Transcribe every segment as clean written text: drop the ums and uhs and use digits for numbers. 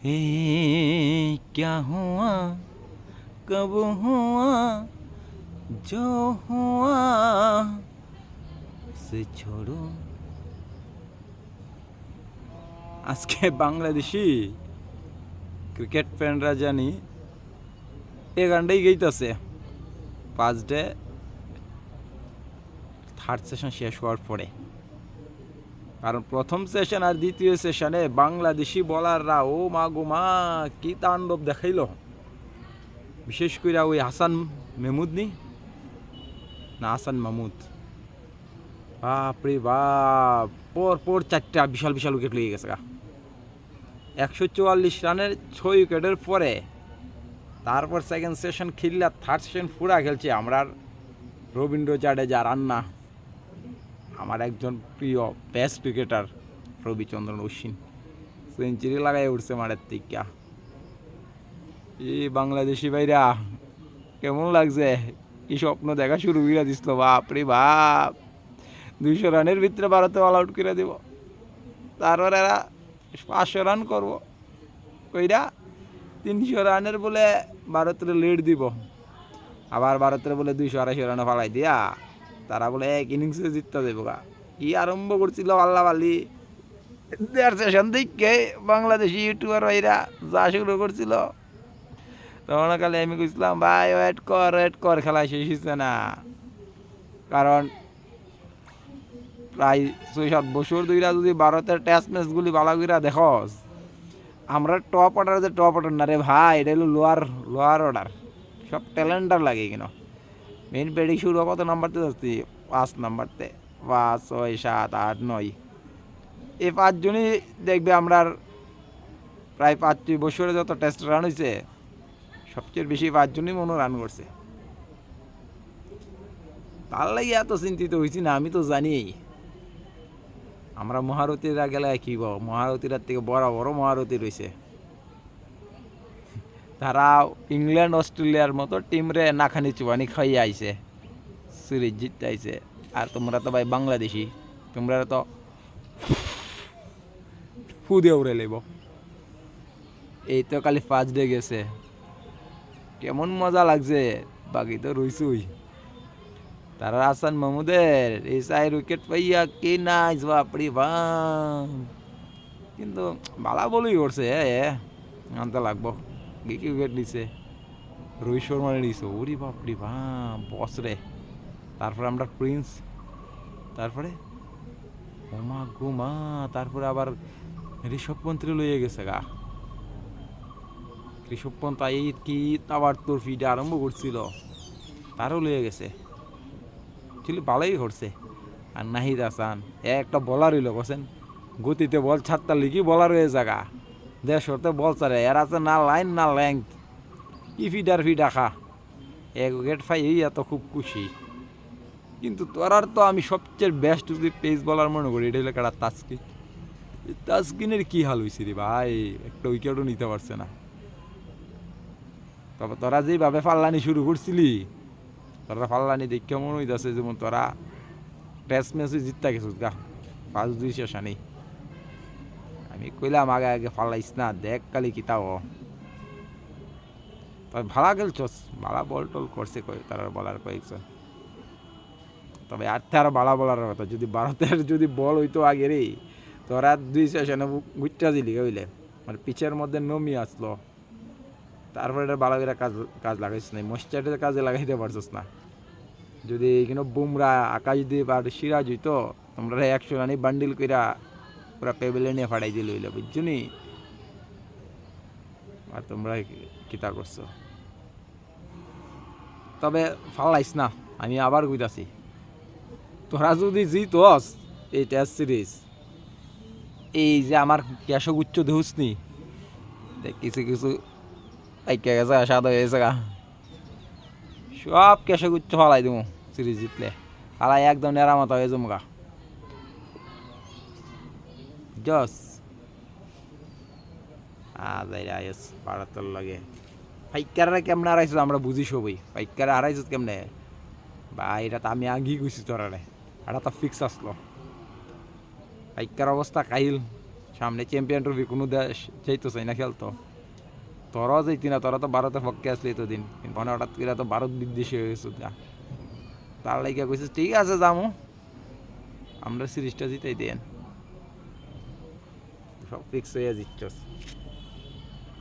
हे क्या हुआ कब हुआ जो हुआ সে ছোড়ো আজকে বাংলাদেশি ক্রিকেট ফ্যানরা জানি এ গানটাই গাইতেছে ফার্স্ট ডে থার্ড সেশন শেষ হওয়ার পরে, কারণ প্রথম সেশন আর দ্বিতীয় সেশনে বাংলাদেশি বলাররা ও মা গো মা কি তাণ্ডব দেখাইল। বিশেষ করে ওই হাসান মেহমুদ না হাসান মাহমুদ, বাপরে বাপ, পর চারটা বিশাল বিশাল উইকেট লেগে গেছে গা। 144 রানের 6 উইকেটের পরে তারপর সেকেন্ড সেশন খেললে থার্ড সেশন পুরা খেলছে আমরা রবীন্দ্র জাডেজা রান্না, আমার একজন প্রিয় best cricketer Ravichandran Ashwin century লাগাই উঠছে মাঠের থেকে। এই বাংলাদেশি ভাইরা কেমন লাগছে, কি স্বপ্ন দেখা শুরু করে দিছিল, বাপরে বাপ। 200 রানের ভিতরে ভারতে অল আউট করে দেব, তারপর এরা 500 রান করবো, কইরা 300 রানের বলে ভারতের লিড দিব, আবার ভারতের বলে 200-250 রানে ফালাই দিয়া তারা বলে এক ইনিংসে জিততে দেবো গা। কি আরম্ভ করছিল আল্লাহ বালি। দেড় সেশন থেকে বাংলাদেশি ইউটিউবার ভাইরা যা শুরু করছিল, তখন কালে আমি কইছিলাম ভাই ওয়েট কর খেলা শেষ হচ্ছে না। কারণ প্রায় 6-7 বছর ধরে যদি ভারতের টেস্ট ম্যাচগুলি ভালো করে দেখস, আমরা টপ অর্ডার না রে ভাই, এটা হলো লোয়ার অর্ডার, সব ট্যালেন্টার লাগে কিনা। মেন ব্যাটিং শুরু কত নাম্বারতে যাচ্ছি, 5 নাম্বারতে, 5, 6, 7, 8, 9, এই 5 জনই দেখবে আমরা প্রায় 5 বছরে যত টেস্ট রান হয়েছে সবচেয়ে বেশি 5 জনই মনে রান করছে। তার লাগে এত চিন্তিত হয়েছি না, আমি তো জানি আমরা মহারথীরা গেলে কি মহারথীরা থেকে বড় বড় মহারথী রয়েছে, তারা ইংল্যান্ড অস্ট্রেলিয়ার মতো টিমরে নাখানি চুবানি খাইয়ে আইছে, সিরিজ জিততে আইছে। আর তোমরা তো ভাই বাংলাদেশি, তোমরা তো ফু দিয়ে উড়ে লেব। এই তো খালি ফার্স্ট ডে গেছে, কেমন মজা লাগছে, বাকি তো রইছুই। তারা হাসান মাহমুদের এই 4 উইকেট পাইয়া কে নাইস, বাপরি বাপ। কিন্তু বালা বলই করছে, আনতে লাগবো। কি উইকেট নিছে, রোহিত শর্মা নিছে, ওরি বাপরি বাপ, বস রে। তারপরে আমরা প্রিন্স, তারপরে ওমা গুমা, তারপরে আবার ঋষভ পন্থী লইয়ে গেছে গা। ঋষভ পন্থ এই কি আবার তোর ফিডে আরম্ভ করছিল, তারও লইয়ে গেছে, ছিল ভালোই করছে। আর নাহিদ হাসান একটা বলার হইল বসেন, গতিতে বল ছাড়তার লিখি বলার হয়ে জায়গা, দেড়শোতে বল ছাড়ে, এর আছে না লাইন না লেংথ, কি ফিডা খা, 1 উইকেট পাই এত খুব খুশি। কিন্তু তোরার তো আমি সবচেয়ে বেস্ট যদি পেস বলার মনে করি এটা হলো একটা তাসকিন। তাসকিনের কি হাল হয়েছে রে ভাই, একটা উইকেটও নিতে পারছে না। তবে তোরা যেভাবে ফাল্লানি শুরু করছিলি, তোরা ফাল্লানি দেখে মনে হইতেছে যেমন তোরা টেস্ট ম্যাচে জিততে গেছিস গা, 5-2 শেষানি। আমি কইলাম আগে ফাল্লাইস না, দেখ কালি কিতাও। তবে ভালো খেলছস, ভালো বল টল করছে তারা বলার কয়েকজন। তবে আরও ভালো বলার কথা, যদি ভারতের যদি বল হইতো আগে রে, তোরা 2 সেশনে গুচ্ছা দিলি হইলে, মানে পিচের মধ্যে নমি আসলো, তারপরে এটা ভালো করে কাজ লাগাইছিস না, মস্টারের কাজে লাগাইতে পারছিস না। যদি এখানে বুমরা, আকাশদীপ আর সিরাজ হইতো, তোমরা 100 রানি বান্ডিল কইরা পুরা পেবেলে নিয়ে ফাটাই দিল হইলে, বুঝছো নি। আর তোমরা কিতা করছো, তবে ফাল্লাইস না, আমি আবার কইতাছি, তোরা যদি জিতস এই টেস্ট সিরিজ, এই যে আমার কেশগুচ্ছ দেহুস নি, কিছু কিছু পাইকা গেছে, সাদা হয়ে গেছে গা, সব কেশগুচ্ছ ফালাই দেবো সিরিজ জিতলে, ফালাই একদম নেরামতা হয়ে যাবো গা। জস আইস ভারতের লাগে পাইকাররা কেমনে হারাইছো আমরা বুঝি সবই, পাইকারে হারাইছো কেমনে ভাই, এটা তো আমি আগেই কইছি তোরা রে, এটা তো ফিক্স আসলো। পাইকার অবস্থা কাহিল, সামনে চ্যাম্পিয়ন ট্রফি কোনো দেশ চাইতো চাই না খেলতো, তোরাও যাইতি না, তোরা তো ভারতের পক্ষে আসলি এতদিন, কিন্তু মানে হঠাৎ করে তো ভারত বিদ্বেষী হয়ে গেছো গা। তার লাগে কইছিস ঠিক আছে যামু, আমরা সিরিজটা জিতাই দেন, সব ফিক্স হয়ে জিতছস।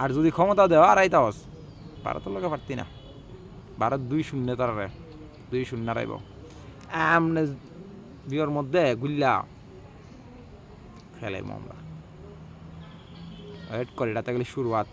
আর যদি ক্ষমতা দেওয়া আর আইতাস ভারতের লোকে পারতি না, ভারত 2-0 তারা 2-0 রাইব এমনি বিয়ের মধ্যে গুল্লা খেলাইম আমরা। ওয়েট করি, এটা গেলে শুরুয়াত,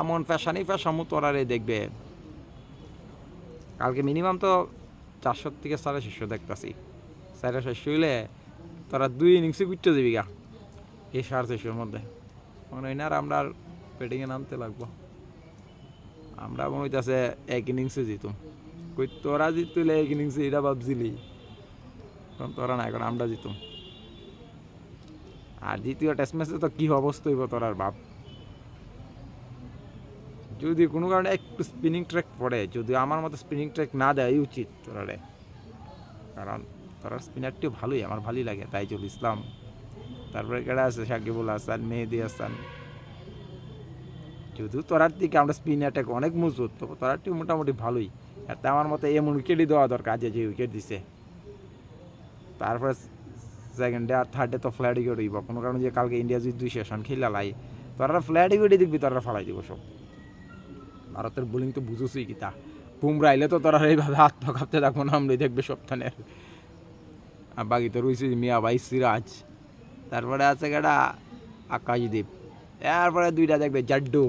এমন ফ্যাশানই ফ্যাশামু তোরারে দেখবে। কালকে মিনিমাম তো 400 থেকে 650 দেখতেছি, 650 হইলে তোরা 2 ইনিংসে গুটতে যাবি গা এই 650 মধ্যে। মনে হয় না আর আমরা ব্যাটিংয়ে নামতে লাগবো, আমরা মনে হইতেছে 1 ইনিংসে জিতুম। কই তোরা জিতলে 1 ইনিংসে এটা ভাবছিলি, কারণ তোরা না, এখন আমরা জিতুম। আর দ্বিতীয় টেস্ট ম্যাচে তো কী অবস্থা হইব তোরার ভাব, যদি কোনো কারণে একটু স্পিনিং ট্র্যাক পড়ে, যদি আমার মতো স্পিনিং ট্র্যাক না দেওয়াই উচিত তোরারে, কারণ তোরার স্পিনারটিও ভালোই, আমার ভালোই লাগে। তাইজুল ইসলাম, তারপরে কেডা আছে সাকিবুল হাসান, মেহেদি হাসান, যদিও তোরার থেকে আমরা স্পিন অ্যাটাক অনেক মজবুত, তবে তোরারটি মোটামুটি ভালোই। আর তা আমার মতো এমন উইকেটই দেওয়া দরকার, যে উইকেট দিছে। তারপরে সেকেন্ডে আর থার্ডে তো ফ্ল্যাট উইকেট হইব, কোনো কারণে যে কালকে ইন্ডিয়া যদি 2 সেশন খেলা লাই, তোরা ফ্ল্যাট উইকেটই দেখবি, তোরা ফালাই দিব সব। ভারতের বোলিং তো বুঝোসই কি তা, বুমরা আইলে তো তোরা এইভাবে হাত পা কাঁপতে থাকবো না, আমরাই দেখবে সপ্তাহের। আর বাকি তো রয়েছে মিয়া ভাই সিরাজ, তারপরে আছে কেডা আকাশদীপ, এরপরে 2টা দেখবে জাড্ডু,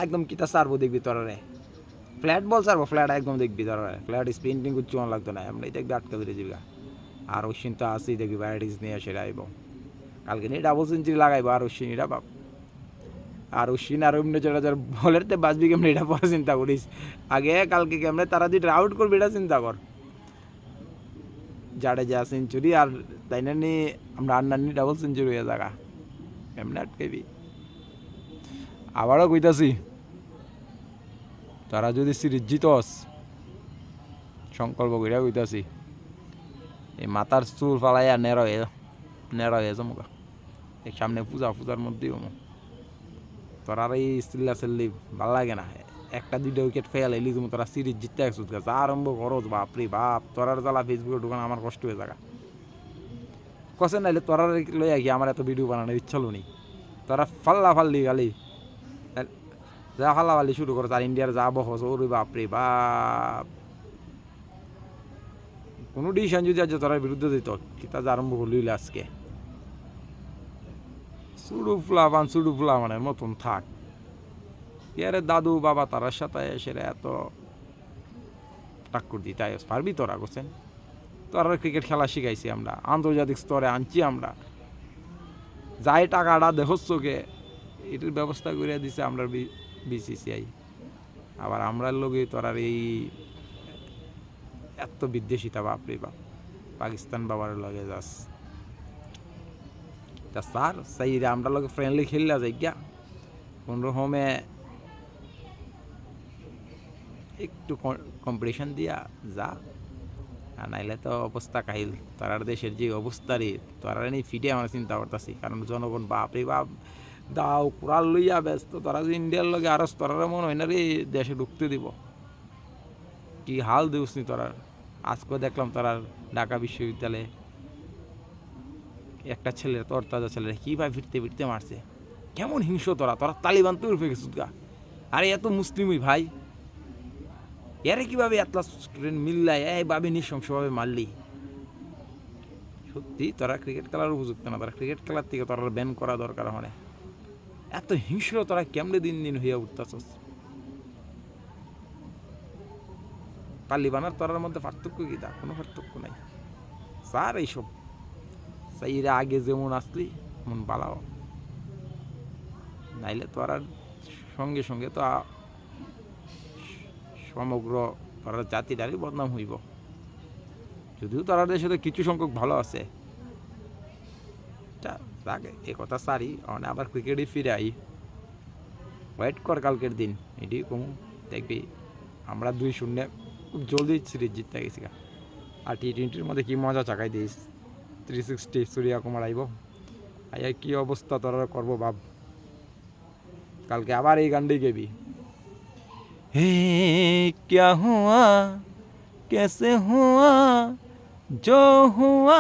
একদম কিতা সারবো দেখবি তোরারে, ফ্ল্যাট বল সারবো, ফ্ল্যাট একদম দেখবি তোরারে, ফ্ল্যাট স্পিনিং করছি মনে লাগতো না, আমরাই দেখবি আটকা ধরে যাবি। আর অশ্বিন তো আসেই দেখবি ভ্যারাইটিস নিয়ে সেটা আইব, কালকে নিয়ে ডাবল সেঞ্চুরি লাগাইবো আর অশ্বিন, এটা বাপ। আর অশ্বিন আর অন্য যারা বলের তে বাঁচবি কেমন, এটা পরে চিন্তা করিস, আগে কালকে কেমনে তারা দুইটা আউট করবি এটা চিন্তা কর। জাডেজা সেঞ্চুরি আর তাই না নি আমরা আন্নানি ডাবল সেঞ্চুরি হয়ে থাকা, এমনি আটকাইবি। আবারও কইতাছি, তারা যদি সিরিজ জিতস, সংকল্প কইরা কইতাছি, এই মাথার চুল ফালাইয়া নেড়া হয়ে যাবো, এই সামনে পূজার মধ্যেও তোরা আর এই চিল্লি ভাল লাগে না। 1-2টা উইকেট ফেল এলি তুমি তোরা সিরিজ জিততে আসুস গা, যা আরম্ভ করস বাপরে বাপ, তোরার জ্বালা ফেসবুকে ঢুকানো আমার কষ্ট হয়ে থাকা। কষে নাইলে তোরা লই কি আমার এত ভিডিও বানানোর ইচ্ছা নেই, তোরা ফাল্লি গালি যা ফাল্লি শুরু করো, আর ইন্ডিয়ার যা বহস ওরে বাপরে বাপ। কোনো ডিসিশন যদি আজ তোরার বিরুদ্ধে দিত, কিতা যা আরম্ভ করলি আজকে, সুডু ফুলা মানে মতন থাক। ইয়ারে দাদু বাবা তারার সাথে এসে এত টাক্কুর দিতে পারবি তোরা করছেন, তোরা ক্রিকেট খেলা শিখাইছি আমরা, আন্তর্জাতিক স্তরে আনছি আমরা, যাই টাকাটা দেখছ চোখে এটার ব্যবস্থা করে দিছে আমরা BCCI। আবার আমরা লোকে তোরার এই এত বিদ্বেষিতা বাপরে বাপ, পাকিস্তান বাবার লগে যাস তা স্যার সেই আমরা লোক ফ্রেন্ডলি খেললা যাই গিয়া, কোন রকমে একটু কম্পিটিশন দিয়া যা, আর নাইলে তো অবস্থা কাহিল। তারার দেশের যে অবস্থা রে, তারা নিয়ে ফিটে আমরা চিন্তা করতেছি, কারণ জনগণ বাপরে বাপ দাও কুড়াল লইয়া ব্যস্ত। তারা যে ইন্ডিয়ার লগে আরো তোরার মনে হয় না রে দেশে ঢুকতে দিব, কি হাল দিউস নি তোরার। আজকে দেখলাম তারা ঢাকা বিশ্ববিদ্যালয়ে একটা ছেলের, তোর তাজা ছেলের কীভাবে ফিরতে মারছে, কেমন হিংস্র তোরা তালিবান তো উঠে গেছিস গা। আরে এত মুসলিমই ভাই, এরে কীভাবে এত স্টুডেন্ট মিল্লাই এইভাবে নৃশংসভাবে মারলি। সত্যি তোরা ক্রিকেট খেলার উপযুক্ত না, তারা ক্রিকেট খেলার থেকে তোরা ব্যান করা দরকার। মানে এত হিংস্র তোরা কেমনে দিন হইয়া উঠতেছস। তালিবান আর তোরার মধ্যে পার্থক্য কি? তা কোনো পার্থক্য নাই স্যার। এইসব সেইরা আগে যেমন আসলি এমন বালাও, নাইলে তোরার সঙ্গে সঙ্গে তো সমগ্র তোরার জাতিটারই বদনাম হইব। যদিও তোরার দেশে তো কিছু সংখ্যক ভালো আছে, এ কথা সারি মানে আবার ক্রিকেটই ফিরে আই। ওয়েট কর কালকের দিন, এটি কম দেখবি আমরা 2-0 খুব জলদি সিরিজ জিততে গেছি। আর T20-র মধ্যে কি মজা চাকাই দিস, 360 সূর্য কুমার আইব, আয়া কি অবস্থা তোরা করবো ভাব, কালকে আবার এই গানটি গেবি। হে ক্যা হুয়া कैसे हुआ जो हुआ